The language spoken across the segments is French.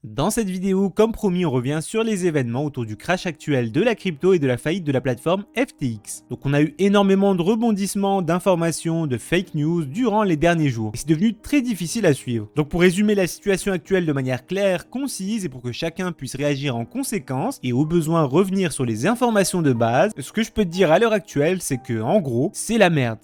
Dans cette vidéo, comme promis, on revient sur les événements autour du crash actuel de la crypto et de la faillite de la plateforme FTX. Donc on a eu énormément de rebondissements, d'informations, de fake news durant les derniers jours. Et c'est devenu très difficile à suivre. Donc pour résumer la situation actuelle de manière claire, concise et pour que chacun puisse réagir en conséquence et au besoin revenir sur les informations de base, ce que je peux te dire à l'heure actuelle, c'est que en gros, c'est la merde.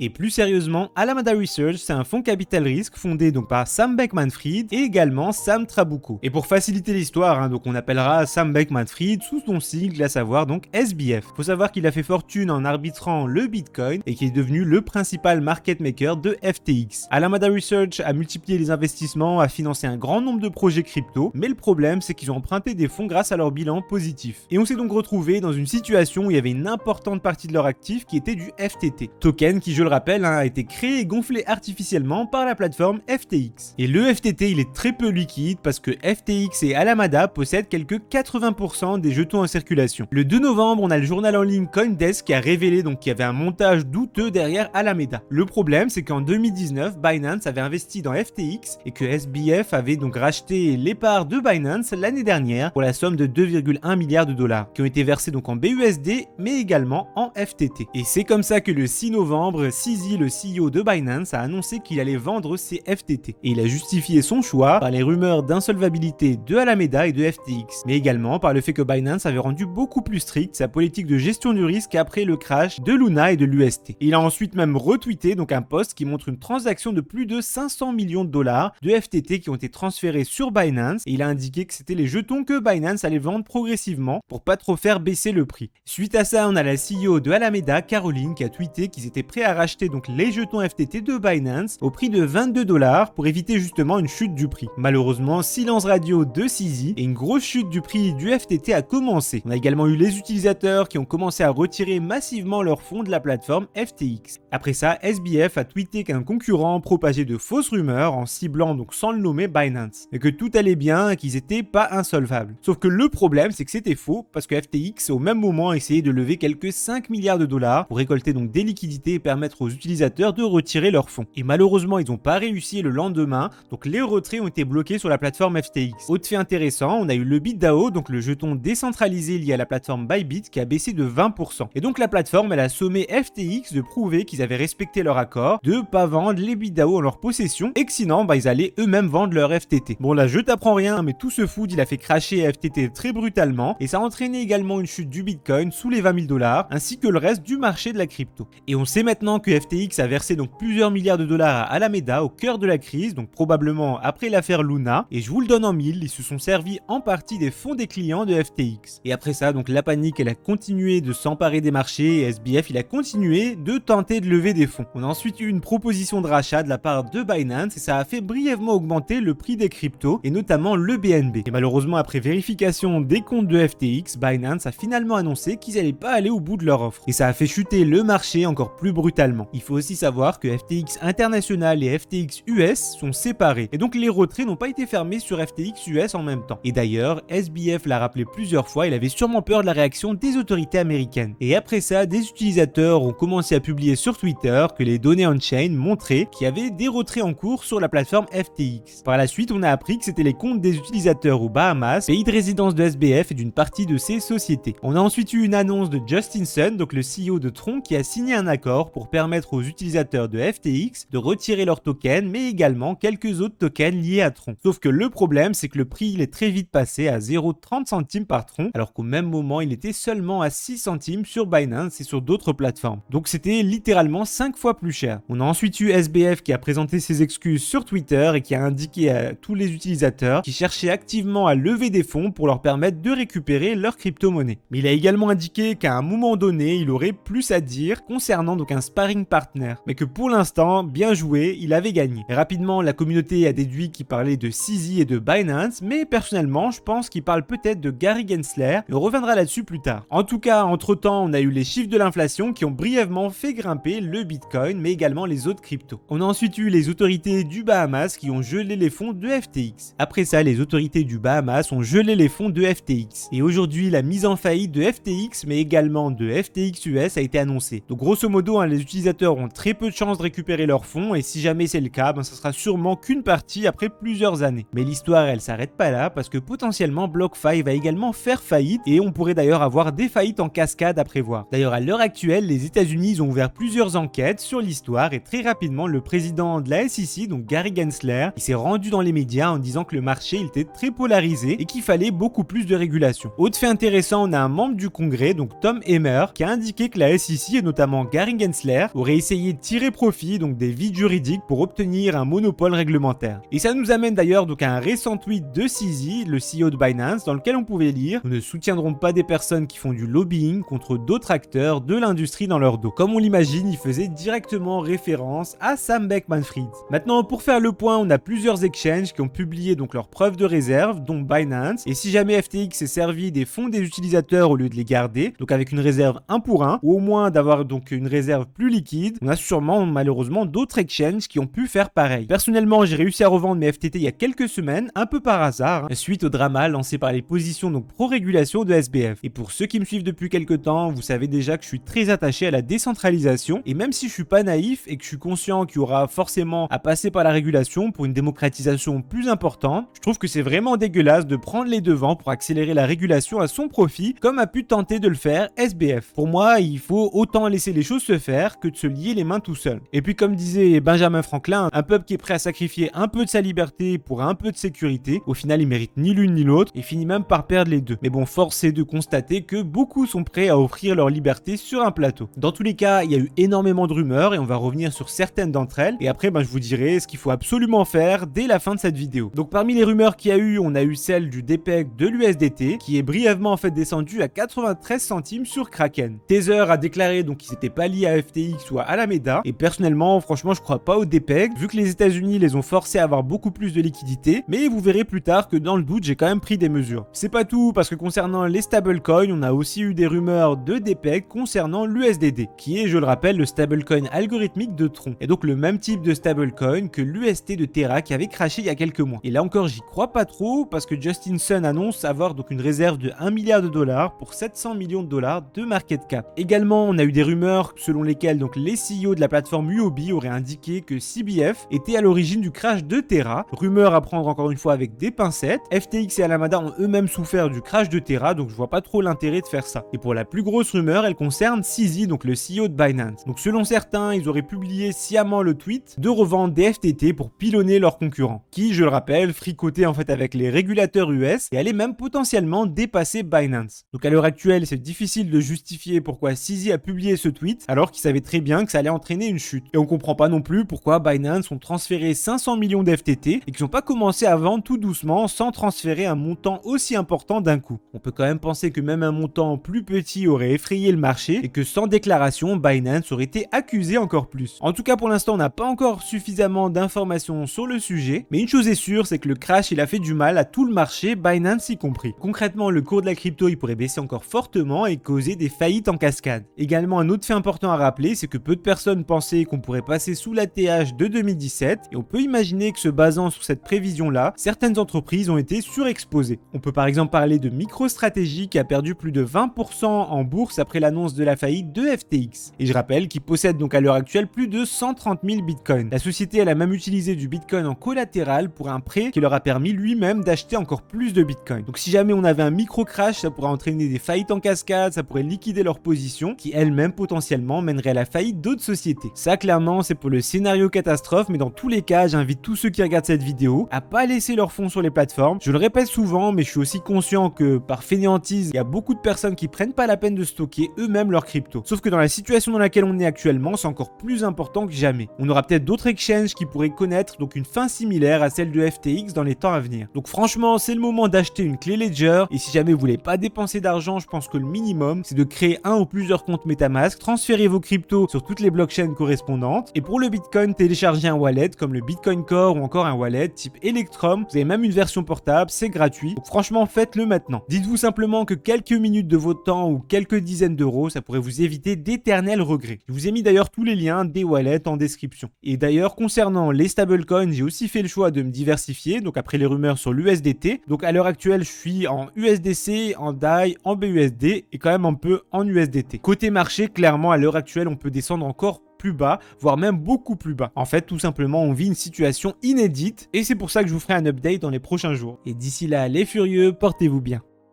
Et plus sérieusement, Alameda Research, c'est un fonds capital risque fondé donc par Sam Bankman-Fried et également Sam Trabucco. Et pour faciliter l'histoire, donc on appellera Sam Bankman-Fried sous son sigle, à savoir donc SBF. Faut savoir qu'il a fait fortune en arbitrant le Bitcoin et qu'il est devenu le principal market maker de FTX. Alameda Research a multiplié les investissements, a financé un grand nombre de projets crypto, mais le problème c'est qu'ils ont emprunté des fonds grâce à leur bilan positif. Et on s'est donc retrouvé dans une situation où il y avait une importante partie de leur actif qui était du FTT, token qui, je le rappelle, a été créé et gonflé artificiellement par la plateforme FTX. Et le FTT, il est très peu liquide parce que FTX et Alameda possèdent quelques 80% des jetons en circulation. Le 2 novembre, on a le journal en ligne CoinDesk qui a révélé qu'il y avait un montage douteux derrière Alameda. Le problème, c'est qu'en 2019, Binance avait investi dans FTX et que SBF avait donc racheté les parts de Binance l'année dernière pour la somme de 2,1 milliards de dollars qui ont été versés donc en BUSD mais également en FTT. Et c'est comme ça que le 6 novembre, CZ, le CEO de Binance, a annoncé qu'il allait vendre ses FTT. Et il a justifié son choix par les rumeurs d'insolvabilité de Alameda et de FTX, mais également par le fait que Binance avait rendu beaucoup plus strict sa politique de gestion du risque après le crash de Luna et de l'UST. Il a ensuite même retweeté un post qui montre une transaction de plus de 500 millions de dollars de FTT qui ont été transférés sur Binance et il a indiqué que c'était les jetons que Binance allait vendre progressivement pour pas trop faire baisser le prix. Suite à ça, on a la CEO de Alameda, Caroline, qui a tweeté qu'ils étaient prêts à racheter les jetons FTT de Binance au prix de 22 $ pour éviter justement une chute du prix. Malheureusement, silence radio de CZ et une grosse chute du prix du FTT a commencé. On a également eu les utilisateurs qui ont commencé à retirer massivement leurs fonds de la plateforme FTX. Après ça, SBF a tweeté qu'un concurrent propageait de fausses rumeurs en ciblant sans le nommer Binance et que tout allait bien et qu'ils étaient pas insolvables. Sauf que le problème, c'est que c'était faux parce que FTX au même moment essayait de lever quelques 5 milliards de dollars pour récolter des liquidités et permettre aux utilisateurs de retirer leurs fonds. Et malheureusement, ils n'ont pas réussi le lendemain, donc les retraits ont été bloqués sur la plateforme FTX. Autre fait intéressant, on a eu le BitDAO, donc le jeton décentralisé lié à la plateforme Bybit qui a baissé de 20%. Et donc la plateforme, elle a sommé FTX de prouver qu'ils avaient respecté leur accord de pas vendre les BitDAO en leur possession et que sinon, ils allaient eux-mêmes vendre leur FTT. Bon là, je t'apprends rien, mais tout ce food, il a fait crasher FTT très brutalement et ça a entraîné également une chute du Bitcoin sous les 20 000 $ ainsi que le reste du marché de la crypto. Et on sait maintenant que FTX a versé plusieurs milliards de dollars à Alameda au cœur de la crise, donc probablement après l'affaire Luna, et je vous le donne en mille, ils se sont servis en partie des fonds des clients de FTX. Et après ça, la panique, elle a continué de s'emparer des marchés et SBF, il a continué de tenter de lever des fonds. On a ensuite eu une proposition de rachat de la part de Binance et ça a fait brièvement augmenter le prix des cryptos et notamment le BNB. Et malheureusement, après vérification des comptes de FTX, Binance a finalement annoncé qu'ils n'allaient pas aller au bout de leur offre. Et ça a fait chuter le marché encore plus brutalement. Il faut aussi savoir que FTX International et FTX US sont séparés et donc les retraits n'ont pas été fermés sur FTX US en même temps. Et d'ailleurs, SBF l'a rappelé plusieurs fois, il avait sûrement peur de la réaction des autorités américaines. Et après ça, des utilisateurs ont commencé à publier sur Twitter que les données on-chain montraient qu'il y avait des retraits en cours sur la plateforme FTX. Par la suite, on a appris que c'était les comptes des utilisateurs aux Bahamas, pays de résidence de SBF et d'une partie de ses sociétés. On a ensuite eu une annonce de Justin Sun, donc le CEO de Tron, qui a signé un accord pour permettre aux utilisateurs de FTX de retirer leurs tokens, mais également quelques autres tokens liés à Tron. Sauf que le problème, c'est que le prix il est très vite passé à 0,30 centimes par Tron, alors qu'au même moment, il était seulement à 6 centimes sur Binance et sur d'autres plateformes. Donc c'était littéralement 5 fois plus cher. On a ensuite eu SBF qui a présenté ses excuses sur Twitter et qui a indiqué à tous les utilisateurs qui cherchaient activement à lever des fonds pour leur permettre de récupérer leur crypto-monnaie. Mais il a également indiqué qu'à un moment donné, il aurait plus à dire concernant un sparring partner, mais que pour l'instant, bien joué, il avait gagné. Et rapidement, la communauté a déduit qu'il parlait de CZ et de Binance, mais personnellement, je pense qu'il parle peut-être de Gary Gensler, et on reviendra là-dessus plus tard. En tout cas, entre-temps, on a eu les chiffres de l'inflation qui ont brièvement fait grimper le Bitcoin, mais également les autres cryptos. On a ensuite eu les autorités du Bahamas qui ont gelé les fonds de FTX. Après ça, les autorités du Bahamas ont gelé les fonds de FTX. Et aujourd'hui, la mise en faillite de FTX, mais également de FTX US a été annoncée. Donc grosso modo, les utilisateurs utilisateurs ont très peu de chances de récupérer leurs fonds et si jamais c'est le cas, ça sera sûrement qu'une partie après plusieurs années. Mais l'histoire elle s'arrête pas là parce que potentiellement BlockFi va également faire faillite et on pourrait d'ailleurs avoir des faillites en cascade à prévoir. D'ailleurs à l'heure actuelle, les États-Unis ont ouvert plusieurs enquêtes sur l'histoire et très rapidement le président de la SEC, donc Gary Gensler, il s'est rendu dans les médias en disant que le marché il était très polarisé et qu'il fallait beaucoup plus de régulation. Autre fait intéressant, on a un membre du Congrès, donc Tom Emmer, qui a indiqué que la SEC et notamment Gary Gensler auraient essayé de tirer profit donc des vides juridiques pour obtenir un monopole réglementaire. Et ça nous amène d'ailleurs donc à un récent tweet de CZ, le CEO de Binance, dans lequel on pouvait lire: nous ne soutiendrons pas des personnes qui font du lobbying contre d'autres acteurs de l'industrie dans leur dos. Comme on l'imagine, il faisait directement référence à Sam Bankman-Fried. Maintenant, pour faire le point, on a plusieurs exchanges qui ont publié donc leurs preuves de réserve, dont Binance. Et si jamais FTX s'est servi des fonds des utilisateurs au lieu de les garder, donc avec une réserve 1 pour 1, ou au moins d'avoir donc une réserve plus liquide, on a sûrement malheureusement d'autres exchanges qui ont pu faire pareil. Personnellement, j'ai réussi à revendre mes FTT il y a quelques semaines, un peu par hasard, suite au drama lancé par les positions donc pro-régulation de SBF. Et pour ceux qui me suivent depuis quelques temps, vous savez déjà que je suis très attaché à la décentralisation, et même si je suis pas naïf et que je suis conscient qu'il y aura forcément à passer par la régulation pour une démocratisation plus importante, je trouve que c'est vraiment dégueulasse de prendre les devants pour accélérer la régulation à son profit, comme a pu tenter de le faire SBF. Pour moi, il faut autant laisser les choses se faire que de se lier les mains tout seul. Et puis comme disait Benjamin Franklin, un peuple qui est prêt à sacrifier un peu de sa liberté pour un peu de sécurité, au final il mérite ni l'une ni l'autre et finit même par perdre les deux. Mais bon, force est de constater que beaucoup sont prêts à offrir leur liberté sur un plateau. Dans tous les cas, il y a eu énormément de rumeurs et on va revenir sur certaines d'entre elles et après je vous dirai ce qu'il faut absolument faire dès la fin de cette vidéo. Donc parmi les rumeurs qu'il y a eu, on a eu celle du DPEG de l'USDT qui est brièvement descendu à 93 centimes sur Kraken. Tether a déclaré donc qu'ils n'étaient pas liés à FTX ou à Alameda et personnellement, franchement, je crois pas au DPEG vu que les États-Unis les ont forcés à avoir beaucoup plus de liquidités, mais vous verrez plus tard que dans le doute, j'ai quand même pris des mesures. C'est pas tout parce que concernant les stablecoins, on a aussi eu des rumeurs de DPEG concernant l'USDD, qui est, je le rappelle, le stablecoin algorithmique de Tron, et donc le même type de stablecoin que l'UST de Terra qui avait crashé il y a quelques mois. Et là encore, j'y crois pas trop parce que Justin Sun annonce avoir donc une réserve de 1 milliard de dollars pour 700 millions de dollars de market cap. Également, on a eu des rumeurs selon lesquelles donc les CEO de la plateforme Huobi auraient indiqué que CBF était à l'origine du crash de Terra. Rumeur à prendre encore une fois avec des pincettes. FTX et Alameda ont eux-mêmes souffert du crash de Terra, donc je vois pas trop l'intérêt de faire ça. Et pour la plus grosse rumeur, elle concerne CZ, donc le CEO de Binance. Donc selon certains, ils auraient publié sciemment le tweet de revendre des FTT pour pilonner leurs concurrents, qui, je le rappelle, fricotaient avec les régulateurs US et allaient même potentiellement dépasser Binance. Donc à l'heure actuelle, c'est difficile de justifier pourquoi CZ a publié ce tweet alors qu'il savait très bien que ça allait entraîner une chute. Et on comprend pas non plus pourquoi Binance ont transféré 500 millions d'FTT et qu'ils n'ont pas commencé à vendre tout doucement sans transférer un montant aussi important d'un coup. On peut quand même penser que même un montant plus petit aurait effrayé le marché et que sans déclaration, Binance aurait été accusé encore plus. En tout cas, pour l'instant, on n'a pas encore suffisamment d'informations sur le sujet, mais une chose est sûre, c'est que le crash, il a fait du mal à tout le marché, Binance y compris. Concrètement, le cours de la crypto, il pourrait baisser encore fortement et causer des faillites en cascade. Également, un autre fait important à rappeler, c'est que peu de personnes pensaient qu'on pourrait passer sous la TH de 2017 et on peut imaginer que se basant sur cette prévision-là, certaines entreprises ont été surexposées. On peut par exemple parler de MicroStrategy qui a perdu plus de 20% en bourse après l'annonce de la faillite de FTX. Et je rappelle qu'ils possèdent donc à l'heure actuelle plus de 130 000 bitcoins. La société, elle a même utilisé du bitcoin en collatéral pour un prêt qui leur a permis lui-même d'acheter encore plus de bitcoin. Donc si jamais on avait un micro-crash, ça pourrait entraîner des faillites en cascade, ça pourrait liquider leur position qui elle-même potentiellement mènerait à la faillite d'autres sociétés. Ça clairement c'est pour le scénario catastrophe, mais dans tous les cas, j'invite tous ceux qui regardent cette vidéo à pas laisser leurs fonds sur les plateformes. Je le répète souvent, mais je suis aussi conscient que par fainéantise, il y a beaucoup de personnes qui prennent pas la peine de stocker eux-mêmes leurs cryptos. Sauf que dans la situation dans laquelle on est actuellement, c'est encore plus important que jamais. On aura peut-être d'autres exchanges qui pourraient connaître donc une fin similaire à celle de FTX dans les temps à venir. Donc franchement, c'est le moment d'acheter une clé Ledger et si jamais vous voulez pas dépenser d'argent, je pense que le minimum, c'est de créer un ou plusieurs comptes MetaMask, transférer vos cryptos sur toutes les blockchains correspondantes et pour le Bitcoin, télécharger un wallet comme le Bitcoin Core ou encore un wallet type Electrum. Vous avez même une version portable, c'est gratuit. Donc franchement, faites-le maintenant. Dites-vous simplement que quelques minutes de votre temps ou quelques dizaines d'euros, ça pourrait vous éviter d'éternels regrets. Je vous ai mis d'ailleurs tous les liens des wallets en description. Et d'ailleurs, concernant les stablecoins, j'ai aussi fait le choix de me diversifier, donc après les rumeurs sur l'USDT. Donc à l'heure actuelle, je suis en USDC, en DAI, en BUSD et quand même un peu en USDT. Côté marché, clairement, à l'heure actuelle, on peut descendre encore plus bas, voire même beaucoup plus bas. En fait, tout simplement, on vit une situation inédite et c'est pour ça que je vous ferai un update dans les prochains jours. Et d'ici là, les furieux, portez-vous bien.